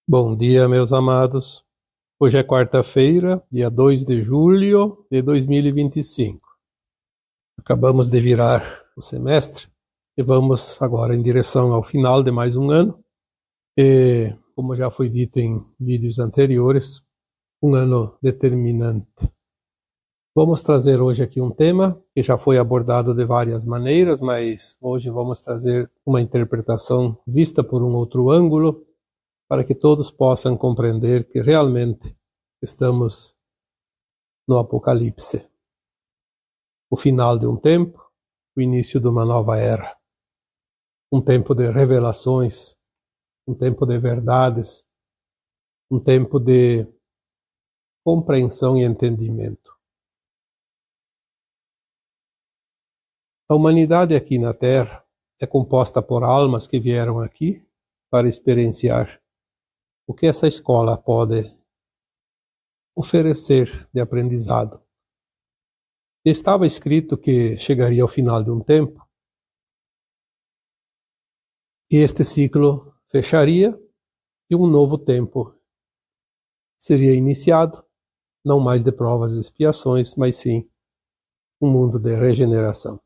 Bom dia, meus amados. Hoje é quarta-feira, dia 2 de julho de 2025. Acabamos de virar o semestre e vamos agora em direção ao final de mais um ano. E, como já foi dito em vídeos anteriores, um ano determinante. Vamos trazer hoje aqui um tema que já foi abordado de várias maneiras, mas hoje vamos trazer uma interpretação vista por um outro ângulo, para que todos possam compreender que realmente estamos no Apocalipse. O final de um tempo, o início de uma nova era. Um tempo de revelações, um tempo de verdades, um tempo de compreensão e entendimento. A humanidade aqui na Terra é composta por almas que vieram aqui para experienciar o que essa escola pode oferecer de aprendizado. Estava escrito que chegaria ao final de um tempo e este ciclo fecharia e um novo tempo seria iniciado, não mais de provas e expiações, mas sim um mundo de regeneração.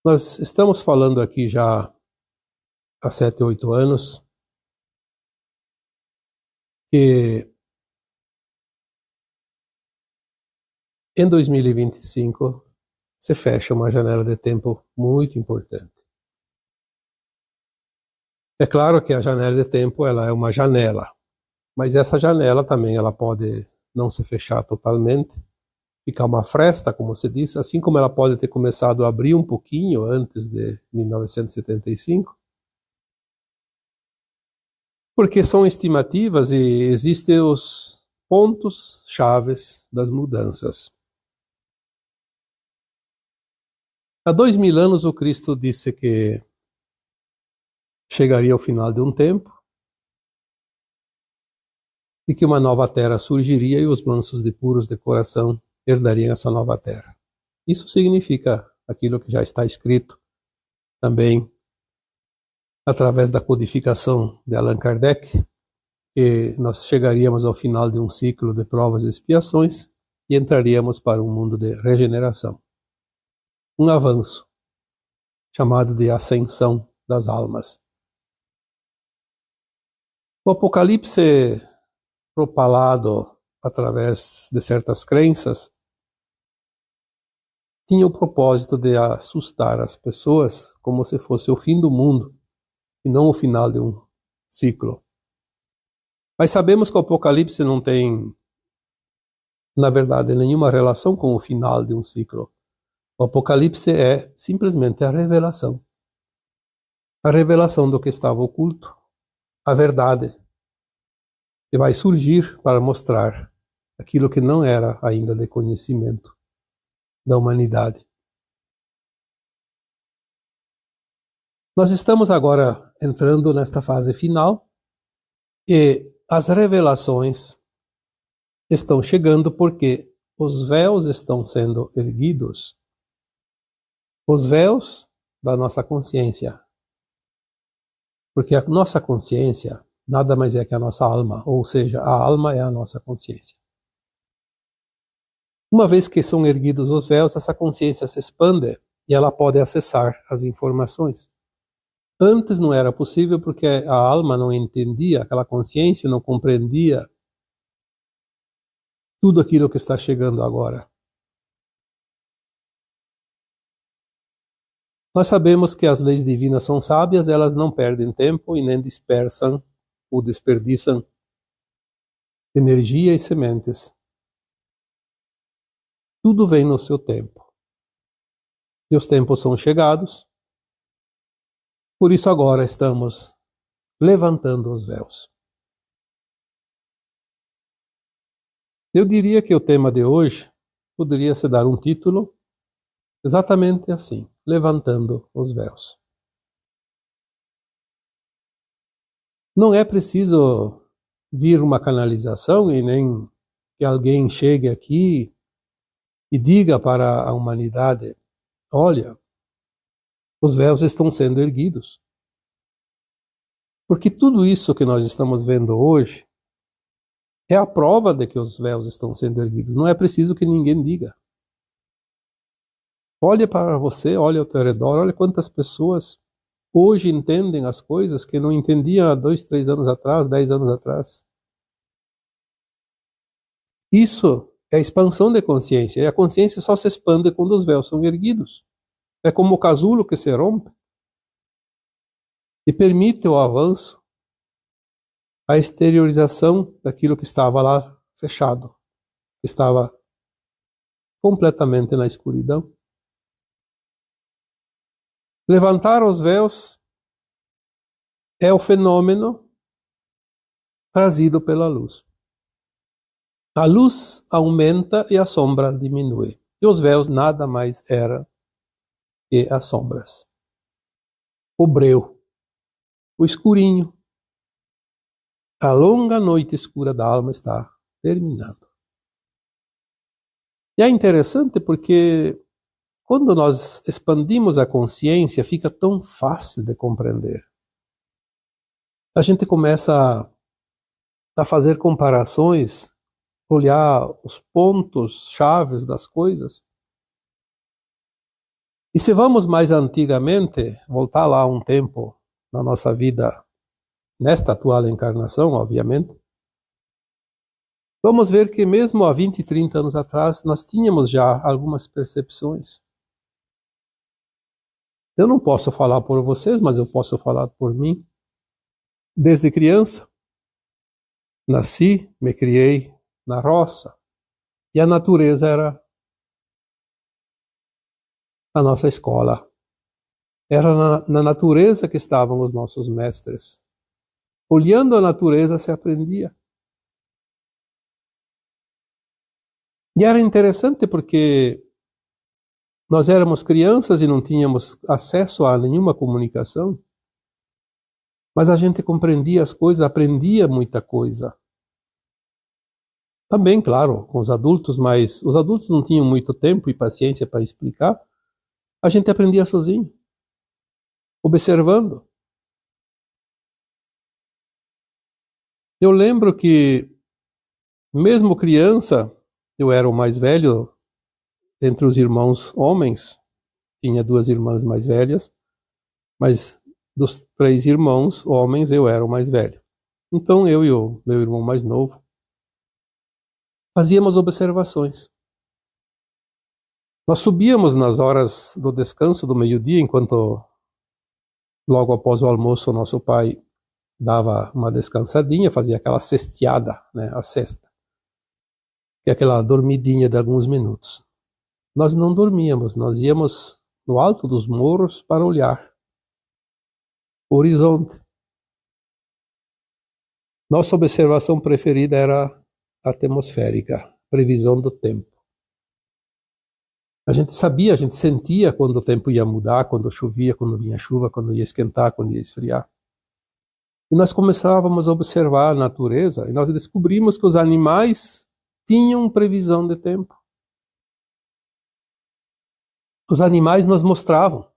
Nós estamos falando aqui já há 7, 8 anos que em 2025 se fecha uma janela de tempo muito importante. É claro que a janela de tempo ela é uma janela, mas essa janela também ela pode não se fechar totalmente, ficar uma fresta, como se diz, assim como ela pode ter começado a abrir um pouquinho antes de 1975, porque são estimativas e existem os pontos chaves das mudanças. Há 2000 anos o Cristo disse que chegaria ao final de um tempo e que uma nova terra surgiria e os mansos de puros de coração herdariam essa nova terra. Isso significa aquilo que já está escrito também através da codificação de Allan Kardec, que nós chegaríamos ao final de um ciclo de provas e expiações e entraríamos para um mundo de regeneração. Um avanço, chamado de ascensão das almas. O Apocalipse, propalado através de certas crenças, tinha o propósito de assustar as pessoas como se fosse o fim do mundo e não o final de um ciclo. Mas sabemos que o Apocalipse não tem, na verdade, nenhuma relação com o final de um ciclo. O Apocalipse é simplesmente a revelação. A revelação do que estava oculto, a verdade, que vai surgir para mostrar aquilo que não era ainda de conhecimento da humanidade. Nós estamos agora entrando nesta fase final e as revelações estão chegando porque os véus estão sendo erguidos. Os véus da nossa consciência. Porque a nossa consciência nada mais é que a nossa alma, ou seja, a alma é a nossa consciência. Uma vez que são erguidos os véus, essa consciência se expande e ela pode acessar as informações. Antes não era possível porque a alma não entendia, aquela consciência não compreendia tudo aquilo que está chegando agora. Nós sabemos que as leis divinas são sábias, elas não perdem tempo e nem dispersam ou desperdiçam energia e sementes. Tudo vem no seu tempo. E os tempos são chegados. Por isso agora estamos levantando os véus. Eu diria que o tema de hoje poderia se dar um título exatamente assim, levantando os véus. Não é preciso vir uma canalização e nem que alguém chegue aqui e diga para a humanidade: olha, os véus estão sendo erguidos. Porque tudo isso que nós estamos vendo hoje é a prova de que os véus estão sendo erguidos. Não é preciso que ninguém diga. Olha para você, olha ao teu redor, olha quantas pessoas hoje entendem as coisas que não entendiam há 2, 3 anos atrás, 10 anos atrás. Isso é expansão de consciência. E a consciência só se expande quando os véus são erguidos. É como o casulo que se rompe e permite o avanço, a exteriorização daquilo que estava lá fechado, que estava completamente na escuridão. Levantar os véus é o fenômeno trazido pela luz. A luz aumenta e a sombra diminui. E os véus nada mais eram que as sombras. O breu, o escurinho. A longa noite escura da alma está terminando. E é interessante porque quando nós expandimos a consciência, fica tão fácil de compreender. A gente começa a fazer comparações, olhar os pontos chaves das coisas. E se vamos mais antigamente, voltar lá um tempo na nossa vida, nesta atual encarnação, obviamente, vamos ver que mesmo há 20, 30 anos atrás, nós tínhamos já algumas percepções. Eu não posso falar por vocês, mas eu posso falar por mim. Desde criança, nasci, me criei na roça, e a natureza era a nossa escola. Era na natureza que estavam os nossos mestres. Olhando a natureza se aprendia. E era interessante porque nós éramos crianças e não tínhamos acesso a nenhuma comunicação, mas a gente compreendia as coisas, aprendia muita coisa. Também, claro, com os adultos, mas os adultos não tinham muito tempo e paciência para explicar. A gente aprendia sozinho, observando. Eu lembro que, mesmo criança, eu era o mais velho entre os irmãos homens, tinha 2 irmãs mais velhas, mas dos 3 irmãos homens eu era o mais velho. Então eu e o meu irmão mais novo fazíamos observações. Nós subíamos nas horas do descanso do meio-dia, enquanto logo após o almoço nosso pai dava uma descansadinha, fazia aquela cesteada, né, a cesta, que é aquela dormidinha de alguns minutos. Nós não dormíamos, nós íamos no alto dos morros para olhar o horizonte. Nossa observação preferida era atmosférica, previsão do tempo. A gente sabia, a gente sentia quando o tempo ia mudar, quando chovia, quando vinha chuva, quando ia esquentar, quando ia esfriar. E nós começávamos a observar a natureza e nós descobrimos que os animais tinham previsão de tempo. Os animais nos mostravam.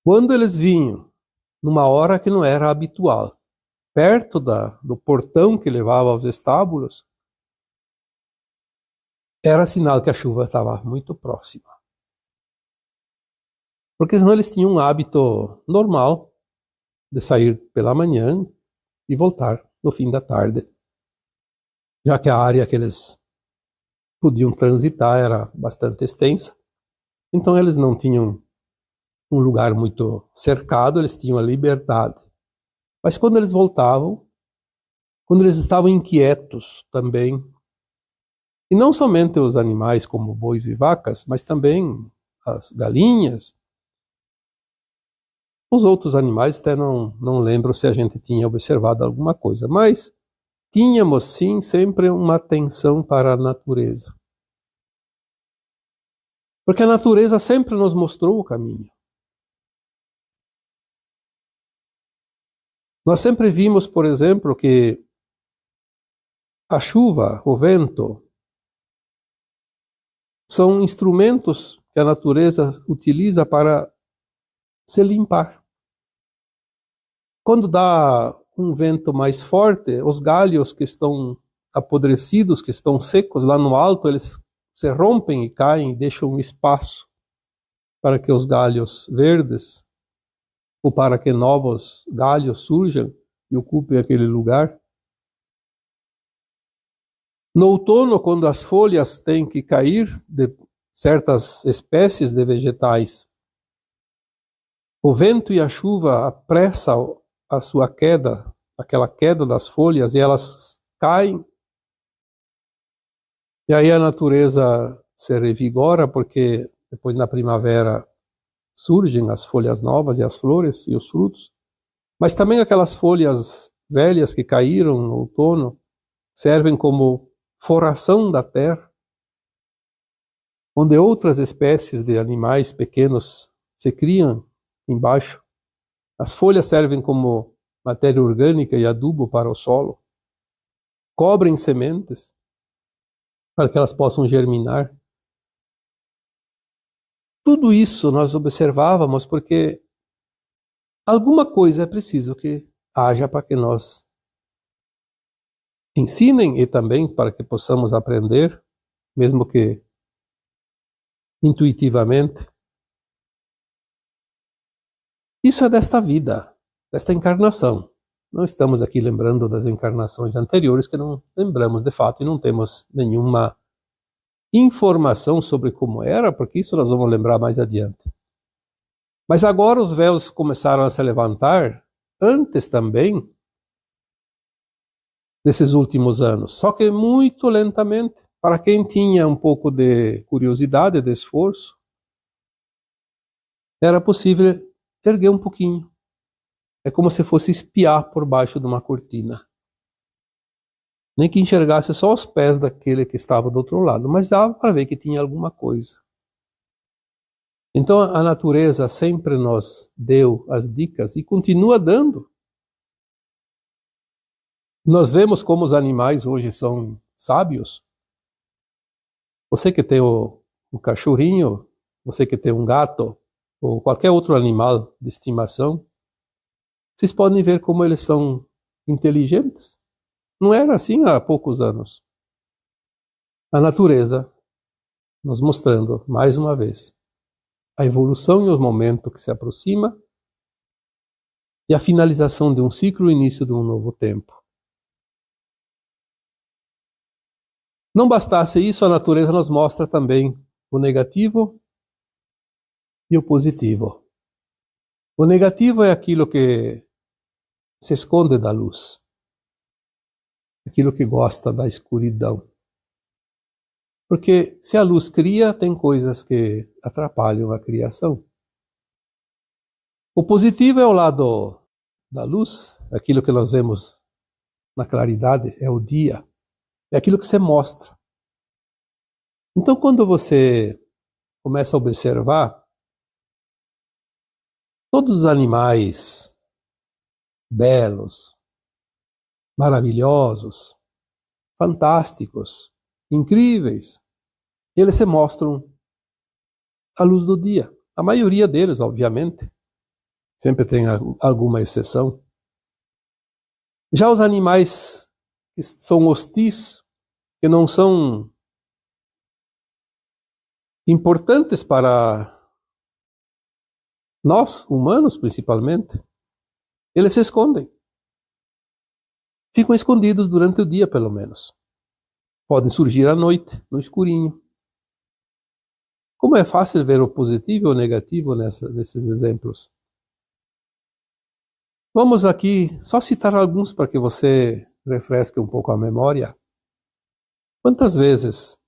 Quando eles vinham, numa hora que não era habitual, perto do portão que levava aos estábulos, era sinal que a chuva estava muito próxima. Porque senão eles tinham um hábito normal de sair pela manhã e voltar no fim da tarde, já que a área que eles podiam transitar era bastante extensa. Então eles não tinham um lugar muito cercado, eles tinham a liberdade. Mas quando eles voltavam, quando eles estavam inquietos também, e não somente os animais como bois e vacas, mas também as galinhas, os outros animais até não lembro se a gente tinha observado alguma coisa, mas tínhamos sim sempre uma atenção para a natureza. Porque a natureza sempre nos mostrou o caminho. Nós sempre vimos, por exemplo, que a chuva, o vento, são instrumentos que a natureza utiliza para se limpar. Quando dá um vento mais forte, os galhos que estão apodrecidos, que estão secos lá no alto, eles se rompem e caem e deixam um espaço para que os galhos verdes, ou para que novos galhos surjam e ocupem aquele lugar. No outono, quando as folhas têm que cair de certas espécies de vegetais, o vento e a chuva apressam a sua queda, aquela queda das folhas, e elas caem. E aí a natureza se revigora, porque depois na primavera surgem as folhas novas e as flores e os frutos. Mas também aquelas folhas velhas que caíram no outono servem como forração da terra, onde outras espécies de animais pequenos se criam embaixo. As folhas servem como matéria orgânica e adubo para o solo, cobrem sementes para que elas possam germinar. Tudo isso nós observávamos porque alguma coisa é preciso que haja para que nós ensinem e também para que possamos aprender, mesmo que intuitivamente. Isso é desta vida, desta encarnação. Não estamos aqui lembrando das encarnações anteriores, que não lembramos de fato e não temos nenhuma informação sobre como era, porque isso nós vamos lembrar mais adiante. Mas agora os véus começaram a se levantar, antes também desses últimos anos, só que muito lentamente. Para quem tinha um pouco de curiosidade, de esforço, era possível erguer um pouquinho. É como se fosse espiar por baixo de uma cortina. Nem que enxergasse só os pés daquele que estava do outro lado, mas dava para ver que tinha alguma coisa. Então a natureza sempre nos deu as dicas e continua dando. Nós vemos como os animais hoje são sábios. Você que tem o cachorrinho, você que tem um gato, ou qualquer outro animal de estimação, vocês podem ver como eles são inteligentes. Não era assim há poucos anos. A natureza nos mostrando, mais uma vez, a evolução e o momento que se aproxima e a finalização de um ciclo e o início de um novo tempo. Não bastasse isso, a natureza nos mostra também o negativo e o positivo. O negativo é aquilo que se esconde da luz, aquilo que gosta da escuridão. Porque se a luz cria, tem coisas que atrapalham a criação. O positivo é o lado da luz, aquilo que nós vemos na claridade, é o dia, é aquilo que se mostra. Então, quando você começa a observar, todos os animais belos, maravilhosos, fantásticos, incríveis, eles se mostram à luz do dia. A maioria deles, obviamente, sempre tem alguma exceção. Já os animais que são hostis, que não são importantes para nós, humanos principalmente, eles se escondem. Ficam escondidos durante o dia, pelo menos. Podem surgir à noite, no escurinho. Como é fácil ver o positivo e o negativo nesses exemplos. Vamos aqui só citar alguns para que você refresque um pouco a memória. Quantas vezes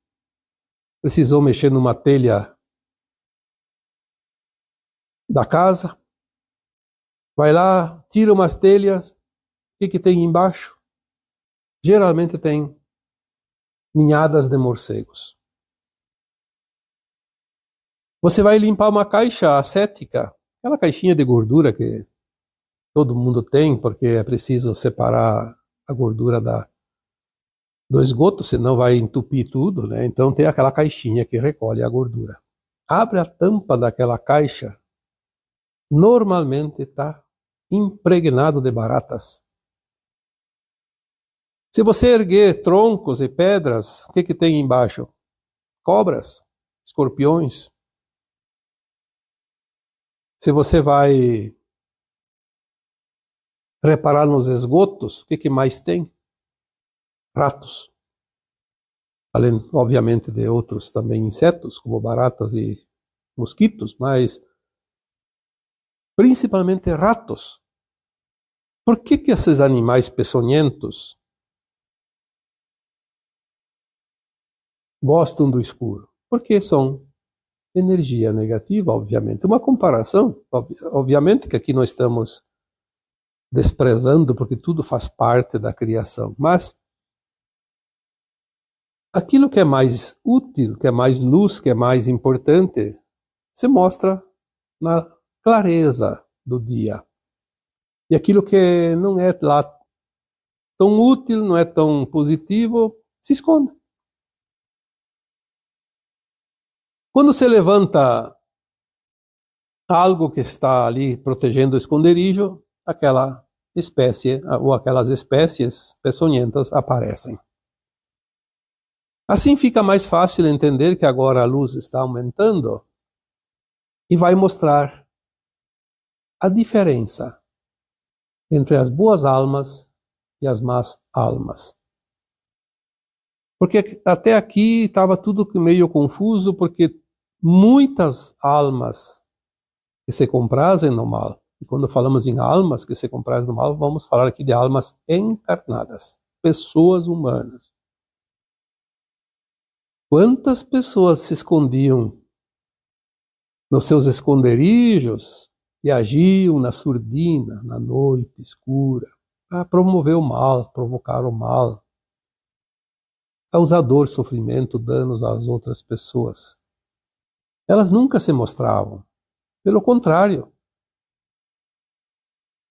precisou mexer numa telha da casa? Vai lá, tira umas telhas, o que tem embaixo? Geralmente tem ninhadas de morcegos. Você vai limpar uma caixa acética, aquela caixinha de gordura que todo mundo tem, porque é preciso separar a gordura do esgoto, senão vai entupir tudo, né? Então tem aquela caixinha que recolhe a gordura. Abre a tampa daquela caixa, normalmente está impregnado de baratas. Se você erguer troncos e pedras, o que tem embaixo? Cobras, escorpiões. Se você vai reparar nos esgotos, o que mais tem? Ratos. Além, obviamente, de outros também insetos, como baratas e mosquitos, mas principalmente ratos. Por que esses animais peçonhentos gostam do escuro? Porque são energia negativa, obviamente. Uma comparação, obviamente que aqui nós estamos desprezando, porque tudo faz parte da criação, mas aquilo que é mais útil, que é mais luz, que é mais importante, se mostra na clareza do dia. E aquilo que não é lá tão útil, não é tão positivo, se esconde. Quando se levanta algo que está ali protegendo o esconderijo, aquela espécie ou aquelas espécies peçonhentas aparecem. Assim fica mais fácil entender que agora a luz está aumentando e vai mostrar a diferença entre as boas almas e as más almas. Porque até aqui estava tudo meio confuso, porque muitas almas que se comprazem no mal, e quando falamos em almas que se comprazem no mal, vamos falar aqui de almas encarnadas, pessoas humanas. Quantas pessoas se escondiam nos seus esconderijos e agiam na surdina, na noite escura, para promover o mal, provocar o mal, causar dor, sofrimento, danos às outras pessoas. Elas nunca se mostravam. Pelo contrário,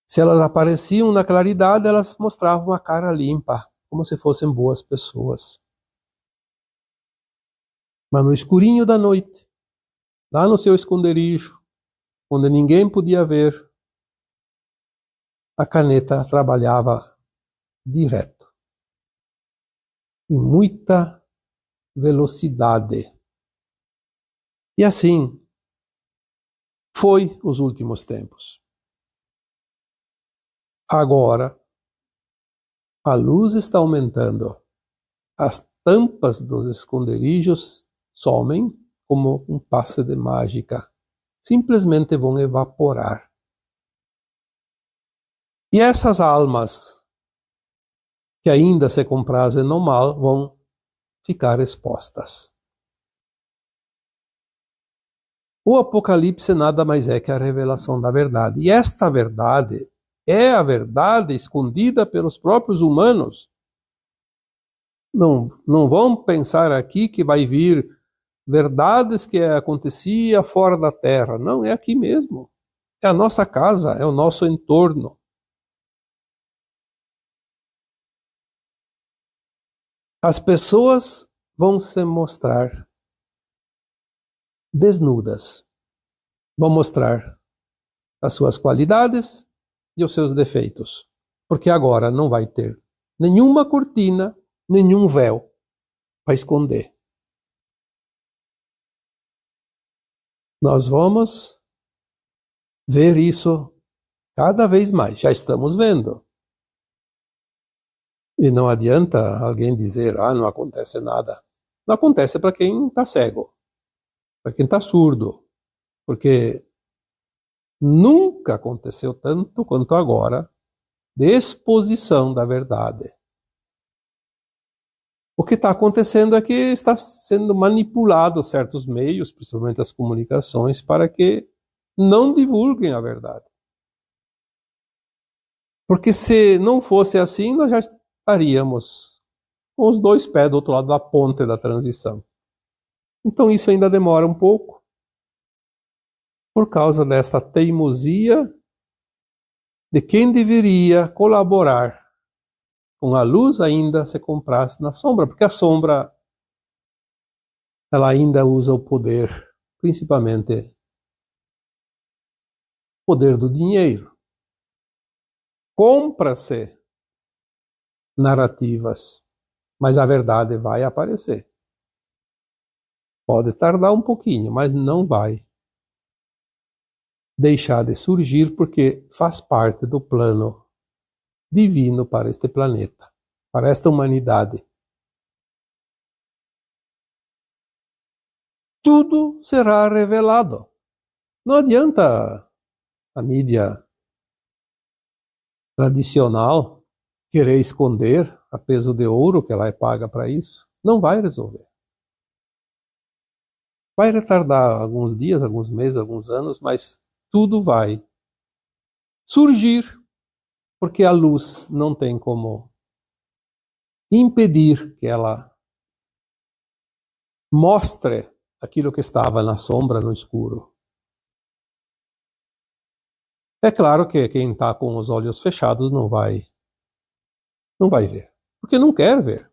se elas apareciam na claridade, elas mostravam a cara limpa, como se fossem boas pessoas. Mas no escurinho da noite, lá no seu esconderijo, onde ninguém podia ver, a caneta trabalhava direto, em muita velocidade. E assim foi os últimos tempos. Agora, a luz está aumentando. As tampas dos esconderijos somem como um passe de mágica. Simplesmente vão evaporar. E essas almas que ainda se comprazem no mal vão ficar expostas. O Apocalipse nada mais é que a revelação da verdade. E esta verdade é a verdade escondida pelos próprios humanos. Não vão pensar aqui que vai vir verdades que acontecia fora da terra. Não, é aqui mesmo. É a nossa casa, é o nosso entorno. As pessoas vão se mostrar desnudas. Vão mostrar as suas qualidades e os seus defeitos. Porque agora não vai ter nenhuma cortina, nenhum véu para esconder. Nós vamos ver isso cada vez mais. Já estamos vendo. E não adianta alguém dizer, não acontece nada. Não acontece para quem está cego, para quem está surdo. Porque nunca aconteceu tanto quanto agora de exposição da verdade. O que está acontecendo é que está sendo manipulado certos meios, principalmente as comunicações, para que não divulguem a verdade. Porque se não fosse assim, nós já estaríamos com os dois pés do outro lado da ponte da transição. Então isso ainda demora um pouco, por causa dessa teimosia de quem deveria colaborar com a luz ainda se comprasse na sombra, porque a sombra ela ainda usa o poder, principalmente o poder do dinheiro. compra-se narrativas, mas a verdade vai aparecer. Pode tardar um pouquinho, mas não vai deixar de surgir, porque faz parte do plano divino para este planeta, para esta humanidade. Tudo será revelado. Não adianta a mídia tradicional querer esconder a peso de ouro que ela é paga para isso. Não vai resolver. Vai retardar alguns dias, alguns meses, alguns anos, mas tudo vai surgir, porque a luz não tem como impedir que ela mostre aquilo que estava na sombra, no escuro. É claro que quem está com os olhos fechados não vai ver, porque não quer ver.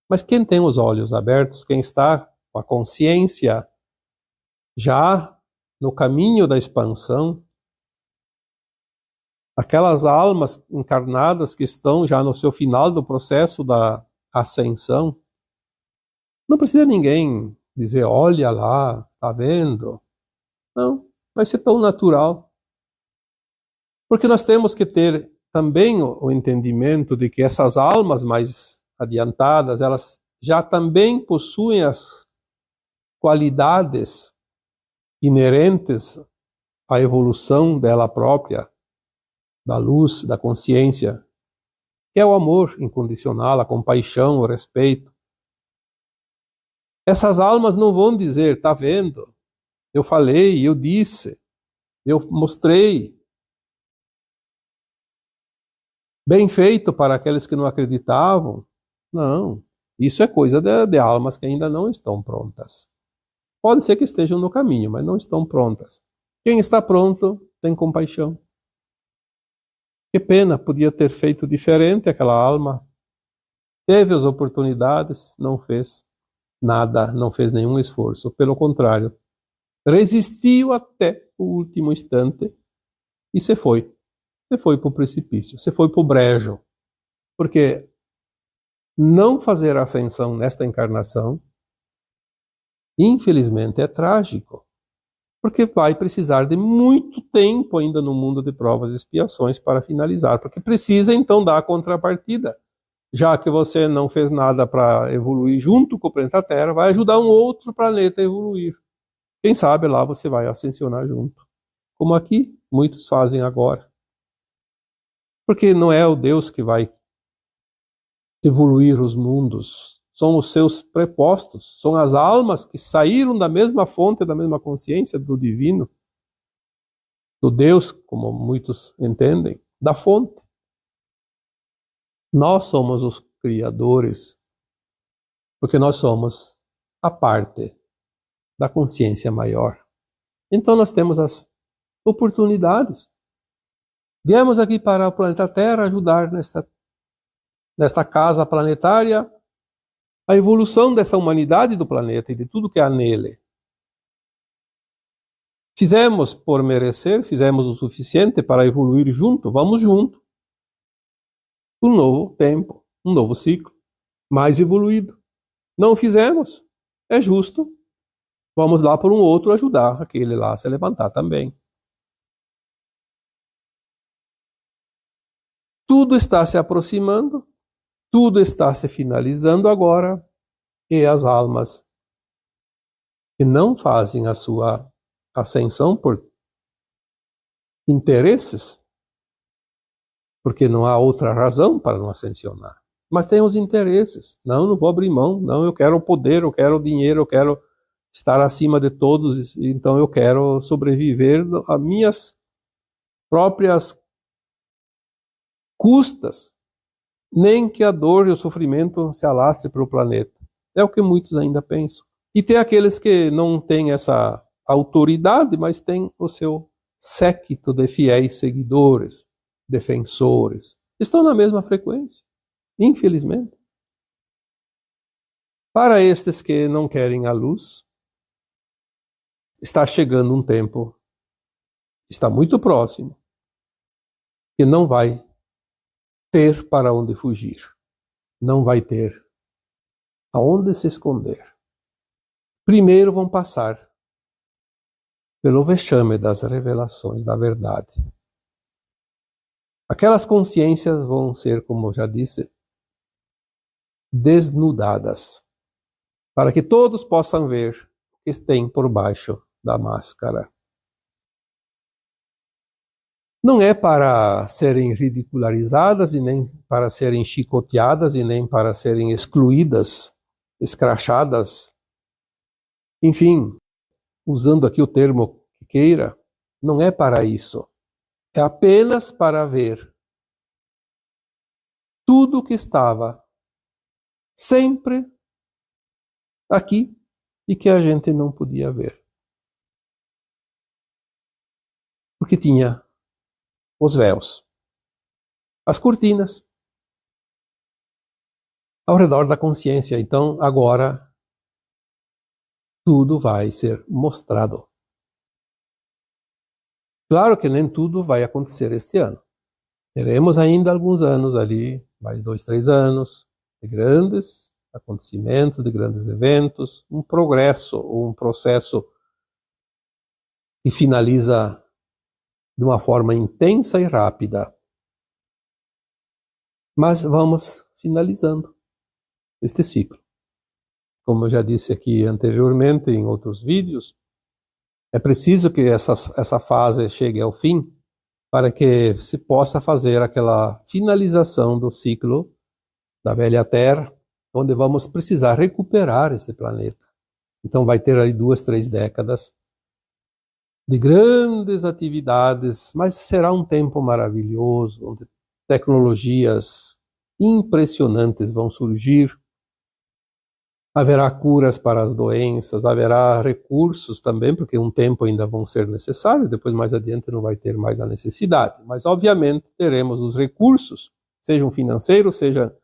Mas quem tem os olhos abertos, quem está com a consciência já no caminho da expansão, aquelas almas encarnadas que estão já no seu final do processo da ascensão, não precisa ninguém dizer, olha lá, está vendo? Não, vai ser tão natural. Porque nós temos que ter também o entendimento de que essas almas mais adiantadas, elas já também possuem as qualidades inerentes à evolução dela própria, da luz, da consciência, que é o amor incondicional, a compaixão, o respeito. Essas almas não vão dizer, tá vendo? Eu falei, eu disse, eu mostrei. Bem feito para aqueles que não acreditavam. Não, isso é coisa de almas que ainda não estão prontas. Pode ser que estejam no caminho, mas não estão prontas. Quem está pronto tem compaixão. Que pena, podia ter feito diferente aquela alma. Teve as oportunidades, não fez nada, não fez nenhum esforço. Pelo contrário, resistiu até o último instante e se foi. Você foi para o precipício, você foi para o brejo. Porque não fazer a ascensão nesta encarnação, infelizmente, é trágico. Porque vai precisar de muito tempo ainda no mundo de provas e expiações para finalizar. Porque precisa, então, dar a contrapartida. Já que você não fez nada para evoluir junto com o planeta Terra, vai ajudar um outro planeta a evoluir. Quem sabe lá você vai ascensionar junto. Como aqui, muitos fazem agora. Porque não é o Deus que vai evoluir os mundos, são os seus prepostos, são as almas que saíram da mesma fonte, da mesma consciência do divino, do Deus, como muitos entendem, da fonte. Nós somos os criadores, porque nós somos a parte da consciência maior. Então nós temos as oportunidades. Viemos aqui para o planeta Terra ajudar nesta casa planetária a evolução dessa humanidade do planeta e de tudo que há nele. Fizemos por merecer, fizemos o suficiente para evoluir junto, vamos junto. Um novo tempo, um novo ciclo, mais evoluído. Não fizemos, é justo. Vamos lá por um outro ajudar aquele lá a se levantar também. Tudo está se aproximando, tudo está se finalizando agora, e as almas que não fazem a sua ascensão por interesses, porque não há outra razão para não ascensionar, mas tem os interesses. Não vou abrir mão, não, eu quero o poder, eu quero o dinheiro, eu quero estar acima de todos, então eu quero sobreviver a minhas próprias custas, nem que a dor e o sofrimento se alastre para o planeta. É o que muitos ainda pensam. E tem aqueles que não têm essa autoridade, mas têm o seu séquito de fiéis seguidores, defensores. Estão na mesma frequência, infelizmente. Para estes que não querem a luz, está chegando um tempo, está muito próximo, que não vai ter para onde fugir, não vai ter aonde se esconder. Primeiro vão passar pelo vexame das revelações da verdade. Aquelas consciências vão ser, como eu já disse, desnudadas, para que todos possam ver o que tem por baixo da máscara. Não é para serem ridicularizadas e nem para serem chicoteadas e nem para serem excluídas, escrachadas. Enfim, usando aqui o termo que queira, não é para isso. É apenas para ver tudo que estava sempre aqui e que a gente não podia ver. Porque tinha os véus, as cortinas, ao redor da consciência. Então, agora, tudo vai ser mostrado. Claro que nem tudo vai acontecer este ano. Teremos ainda alguns anos ali, mais 2, 3 anos, de grandes acontecimentos, de grandes eventos, um progresso, um processo que finaliza de uma forma intensa e rápida. Mas vamos finalizando este ciclo. Como eu já disse aqui anteriormente em outros vídeos, é preciso que essa fase chegue ao fim para que se possa fazer aquela finalização do ciclo da velha Terra, onde vamos precisar recuperar este planeta. Então vai ter ali 2, 3 décadas de grandes atividades, mas será um tempo maravilhoso, onde tecnologias impressionantes vão surgir. Haverá curas para as doenças, haverá recursos também, porque um tempo ainda vão ser necessários, depois mais adiante não vai ter mais a necessidade. Mas, obviamente, teremos os recursos, sejam financeiros, seja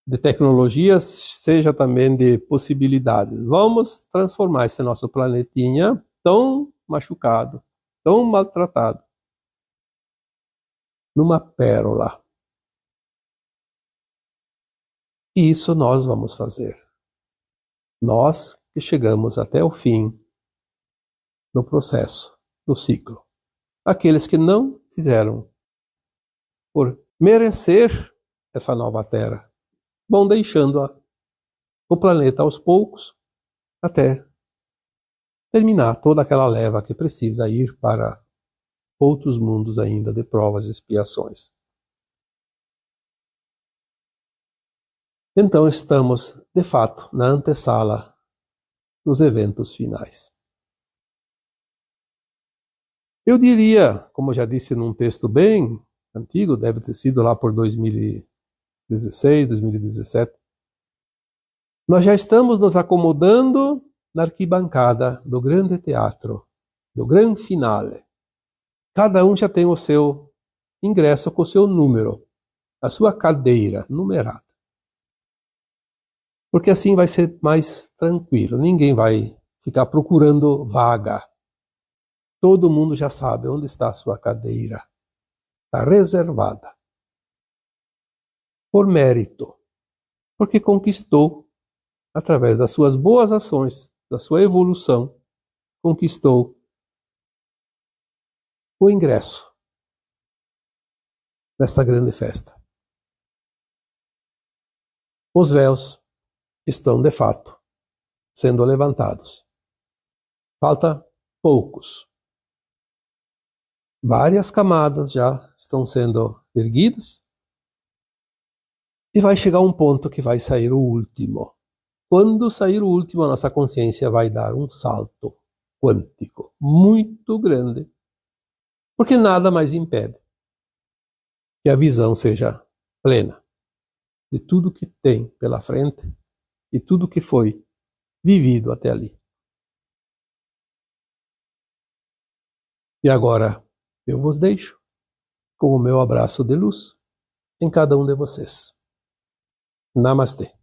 de tecnologias, seja também de possibilidades. Vamos transformar esse nosso planetinha tão machucado, tão maltratado, numa pérola. E isso nós vamos fazer. Nós que chegamos até o fim do processo, do ciclo. Aqueles que não fizeram por merecer essa nova Terra, vão deixando o planeta aos poucos até terminar toda aquela leva que precisa ir para outros mundos ainda de provas e expiações. Então estamos, de fato, na antessala dos eventos finais. Eu diria, como já disse num texto bem antigo, deve ter sido lá por 2016, 2017, nós já estamos nos acomodando na arquibancada do grande teatro, do grande finale. Cada um já tem o seu ingresso com o seu número, a sua cadeira numerada. Porque assim vai ser mais tranquilo, ninguém vai ficar procurando vaga. Todo mundo já sabe onde está a sua cadeira. Está reservada. Por mérito. Porque conquistou, através das suas boas ações, da sua evolução, conquistou o ingresso nesta grande festa. Os véus estão, de fato, sendo levantados. Falta poucos. Várias camadas já estão sendo erguidas. E vai chegar um ponto que vai sair o último. Quando sair o último, a nossa consciência vai dar um salto quântico muito grande. Porque nada mais impede que a visão seja plena de tudo que tem pela frente e tudo que foi vivido até ali. E agora eu vos deixo com o meu abraço de luz em cada um de vocês. Namastê.